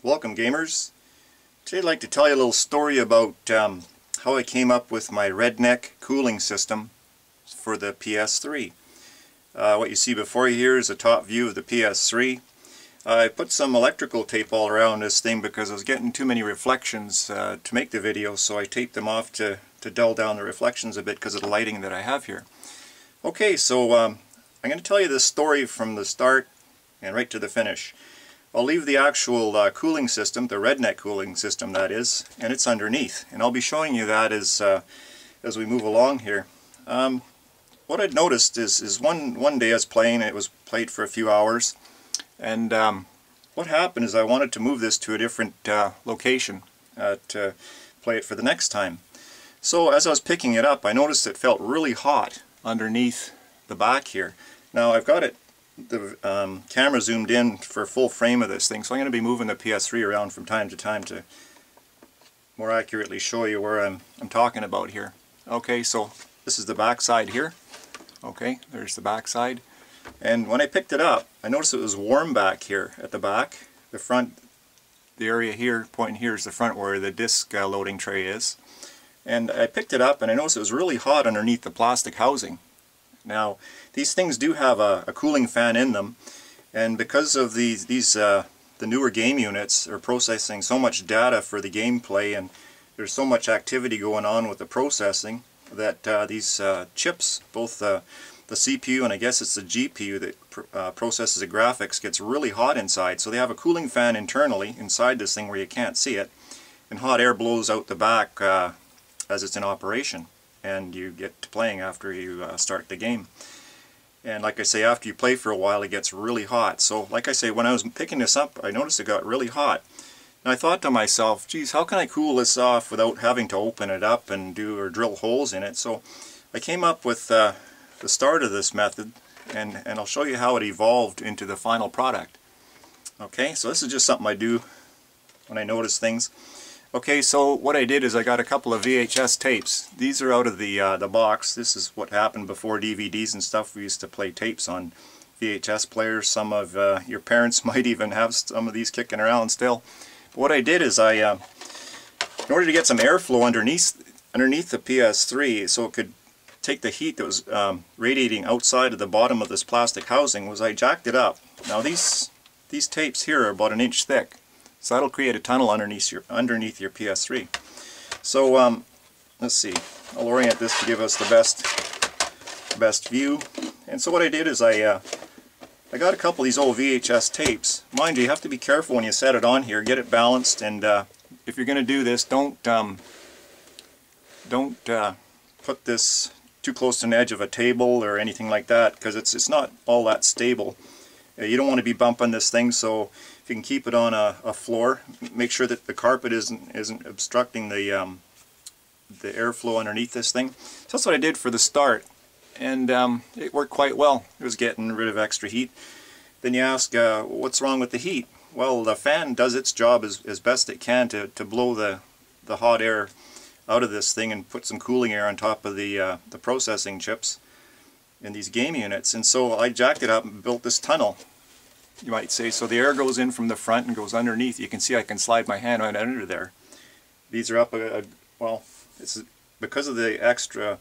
Welcome, gamers. Today I'd like to tell you a little story about how I came up with my Redneck Cooling System for the PS3. What you see before you here is a top view of the PS3. I put some electrical tape all around this thing because I was getting too many reflections to make the video, so I taped them off to dull down the reflections a bit because of the lighting that I have here. Okay, so I'm going to tell you this story from the start and right to the finish. I'll leave the actual cooling system, the Redneck Cooling System that is, and it's underneath. And I'll be showing you that as we move along here. What I'd noticed is one day I was playing, it was played for a few hours, and what happened is I wanted to move this to a different location to play it for the next time. So as I was picking it up, I noticed it felt really hot underneath the back here. Now I've got the camera zoomed in for a full frame of this thing, so I'm going to be moving the PS3 around from time to time to more accurately show you where I'm talking about here. Okay, so this is the back side here. Okay, there's the back side. And when I picked it up, I noticed it was warm back here at the back. The front, the area here, pointing here is the front where the disc loading tray is. And I picked it up and I noticed it was really hot underneath the plastic housing. Now, these things do have a cooling fan in them, and because of the newer game units are processing so much data for the gameplay, and there's so much activity going on with the processing, that these chips, both the CPU and I guess it's the GPU that processes the graphics, gets really hot inside. So they have a cooling fan internally inside this thing where you can't see it, and hot air blows out the back as it's in operation, and you get to playing after you start the game. And like I say, after you play for a while it gets really hot. So like I say, when I was picking this up, I noticed it got really hot. And I thought to myself, geez, how can I cool this off without having to open it up and drill holes in it? So I came up with the start of this method, and I'll show you how it evolved into the final product. Okay, so this is just something I do when I notice things. Okay, so what I did is I got a couple of VHS tapes. These are out of the box. This is what happened before DVDs and stuff. We used to play tapes on VHS players. Some of your parents might even have some of these kicking around still. But what I did is in order to get some airflow underneath the PS3 so it could take the heat that was radiating outside of the bottom of this plastic housing, was I jacked it up. Now these tapes here are about 1 inch thick. So that'll create a tunnel underneath your PS3. So let's see, I'll orient this to give us the best view. And so what I did is I got a couple of these old VHS tapes. Mind you, you have to be careful when you set it on here, get it balanced, and if you're going to do this, don't put this too close to an edge of a table or anything like that, because it's not all that stable. You don't want to be bumping this thing, so if you can keep it on a floor, make sure that the carpet isn't obstructing the airflow underneath this thing. So that's what I did for the start, and it worked quite well. It was getting rid of extra heat. Then you ask, what's wrong with the heat? Well, the fan does its job as best it can to blow the hot air out of this thing and put some cooling air on top of the processing chips in these game units. And so I jacked it up and built this tunnel, you might say. So the air goes in from the front and goes underneath. You can see I can slide my hand right under there. These are up well, it's because of the extra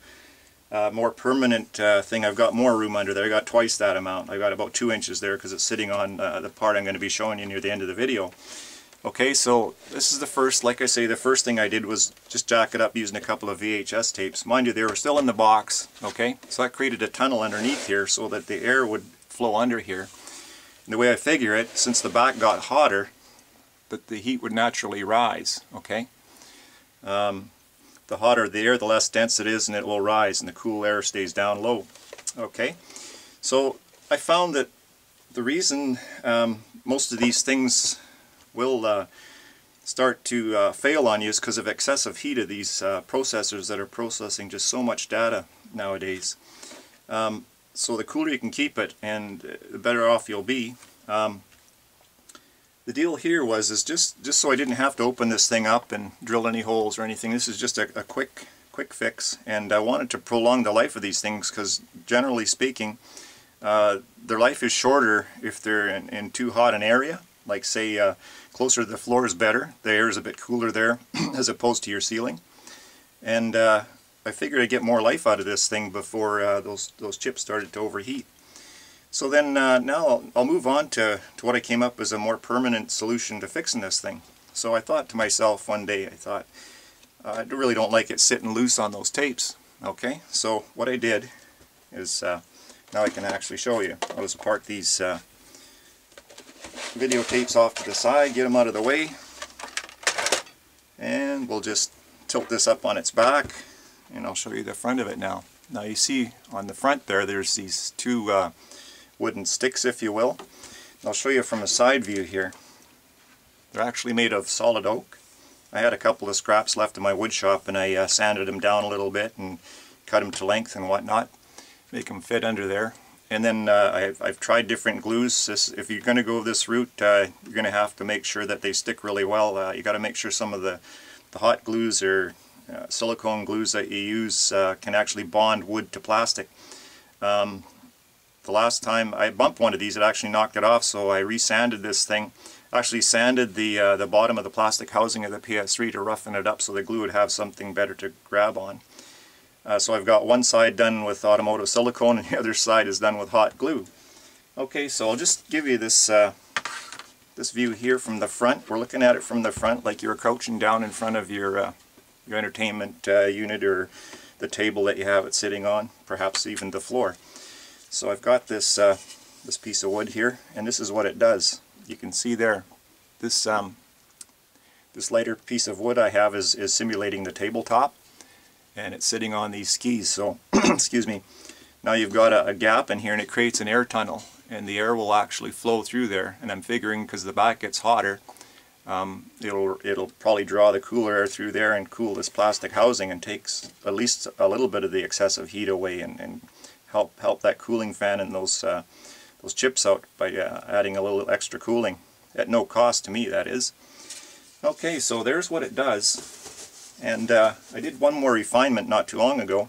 more permanent thing. I've got more room under there. I got twice that amount. I got about 2 inches there because it's sitting on the part I'm going to be showing you near the end of the video. Okay, so this is the first, like I say, the first thing I did was just jack it up using a couple of VHS tapes. Mind you, they were still in the box, okay? So that created a tunnel underneath here so that the air would flow under here. And the way I figure it, since the back got hotter, that the heat would naturally rise, okay? The hotter the air, the less dense it is, and it will rise, and the cool air stays down low, okay? So I found that the reason most of these things will start to fail on you is because of excessive heat of these processors that are processing just so much data nowadays. So the cooler you can keep it, and the better off you'll be. The deal here is just so I didn't have to open this thing up and drill any holes or anything. This is just a quick fix, and I wanted to prolong the life of these things because, generally speaking, their life is shorter if they're in too hot an area. Like say closer to the floor is better. The air is a bit cooler there as opposed to your ceiling. And I figured I'd get more life out of this thing before those chips started to overheat. So then now I'll move on to what I came up as a more permanent solution to fixing this thing. So I thought to myself one day, I really don't like it sitting loose on those tapes. Okay, so what I did is, now I can actually show you. I'll just park these videotapes off to the side, get them out of the way, and we'll just tilt this up on its back, and I'll show you the front of it now. Now you see on the front there's these two wooden sticks, if you will. I'll show you from a side view here. They're actually made of solid oak. I had a couple of scraps left in my wood shop, and I sanded them down a little bit and cut them to length and whatnot, make them fit under there. And then I've tried different glues. If you're going to go this route, you're going to have to make sure that they stick really well. You got to make sure some of the hot glues or silicone glues that you use can actually bond wood to plastic. The last time I bumped one of these, it actually knocked it off, so I resanded this thing. Actually sanded the bottom of the plastic housing of the PS3 to roughen it up so the glue would have something better to grab on. So I've got one side done with automotive silicone and the other side is done with hot glue. Okay, so I'll just give you this this view here from the front. We're looking at it from the front like you're crouching down in front of your entertainment unit or the table that you have it sitting on, perhaps even the floor. So I've got this this piece of wood here, and this is what it does. You can see there, this this lighter piece of wood I have is simulating the tabletop, and it's sitting on these skis. So excuse me, now you've got a gap in here and it creates an air tunnel, and the air will actually flow through there. And I'm figuring because the back gets hotter, it'll probably draw the cooler air through there and cool this plastic housing and takes at least a little bit of the excessive heat away and help that cooling fan and those chips out by adding a little extra cooling at no cost to me, that is. Okay, so there's what it does. And I did one more refinement not too long ago,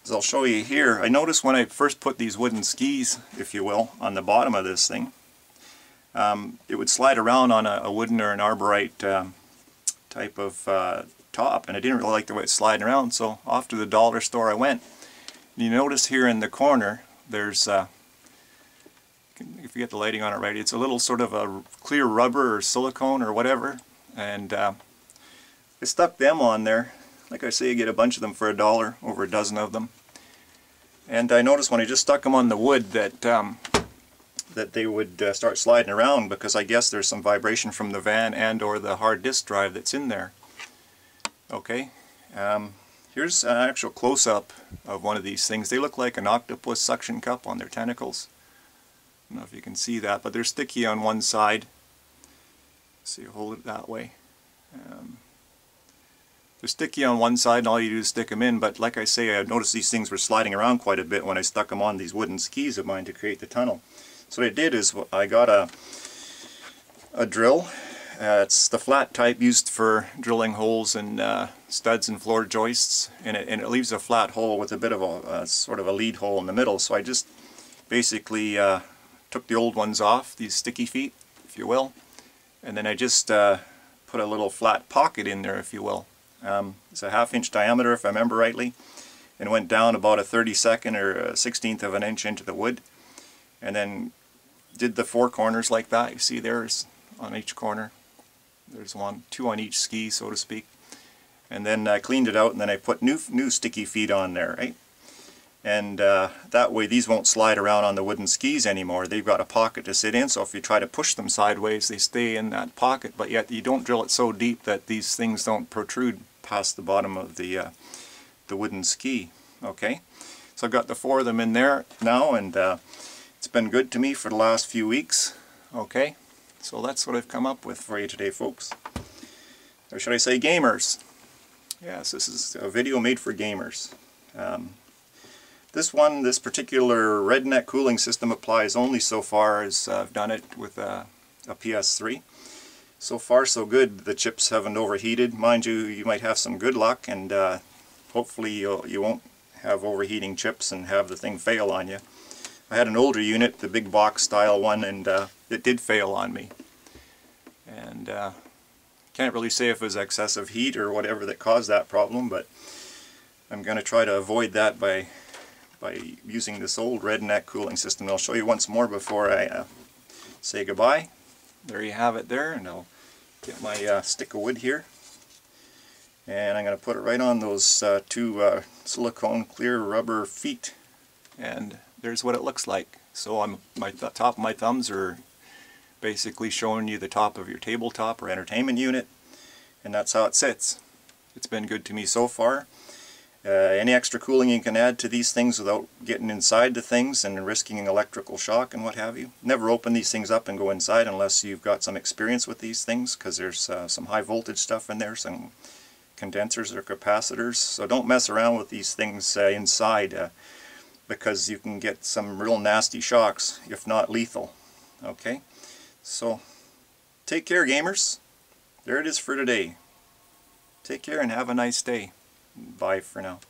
as I'll show you here. I noticed when I first put these wooden skis, if you will, on the bottom of this thing, it would slide around on a wooden or an arborite type of top, and I didn't really like the way it's sliding around, so off to the dollar store I went. And you notice here in the corner there's if you get the lighting on it right, it's a little sort of a clear rubber or silicone or whatever, and I stuck them on there. Like I say, you get a bunch of them for $1, over a dozen of them. And I noticed when I just stuck them on the wood that that they would start sliding around, because I guess there's some vibration from the van and or the hard disk drive that's in there. Okay, here's an actual close-up of one of these things. They look like an octopus suction cup on their tentacles. I don't know if you can see that, but they're sticky on one side. So you hold it that way. They're sticky on one side and all you do is stick them in, but like I say, I noticed these things were sliding around quite a bit when I stuck them on these wooden skis of mine to create the tunnel. So what I did is I got a drill. It's the flat type used for drilling holes in studs and floor joists, and it leaves a flat hole with a bit of a sort of a lead hole in the middle. So I just basically took the old ones off, these sticky feet, if you will, and then I just put a little flat pocket in there, if you will. It's a 1/2 inch diameter, if I remember rightly, and went down about a 32nd or a 1/16 of an inch into the wood, and then did the 4 corners like that. You see there's on each corner. There's two on each ski, so to speak. And then I cleaned it out, and then I put new sticky feet on there, right? And that way these won't slide around on the wooden skis anymore. They've got a pocket to sit in, so if you try to push them sideways, they stay in that pocket, but yet you don't drill it so deep that these things don't protrude past the bottom of the wooden ski. Okay, so I've got the 4 of them in there now, and it's been good to me for the last few weeks. Okay, so that's what I've come up with for you today, folks. Or should I say gamers? Yes, this is a video made for gamers. This particular Redneck Cooling System applies only so far as I've done it with a PS3. So far so good. The chips haven't overheated. Mind you, you might have some good luck, and hopefully you won't have overheating chips and have the thing fail on you. I had an older unit, the big box style one, and it did fail on me. and can't really say if it was excessive heat or whatever that caused that problem, but I'm going to try to avoid that by using this old Redneck cooling system. I'll show you once more before I say goodbye. There you have it there, and I'll get my stick of wood here, and I'm going to put it right on those two silicone clear rubber feet, and there's what it looks like. So top of my thumbs are basically showing you the top of your tabletop or entertainment unit, and that's how it sits. It's been good to me so far. Any extra cooling you can add to these things without getting inside the things and risking an electrical shock and what have you. Never open these things up and go inside unless you've got some experience with these things, because there's some high voltage stuff in there, some condensers or capacitors. So don't mess around with these things inside, because you can get some real nasty shocks, if not lethal. Okay, so take care, gamers. There it is for today. Take care and have a nice day. Bye for now.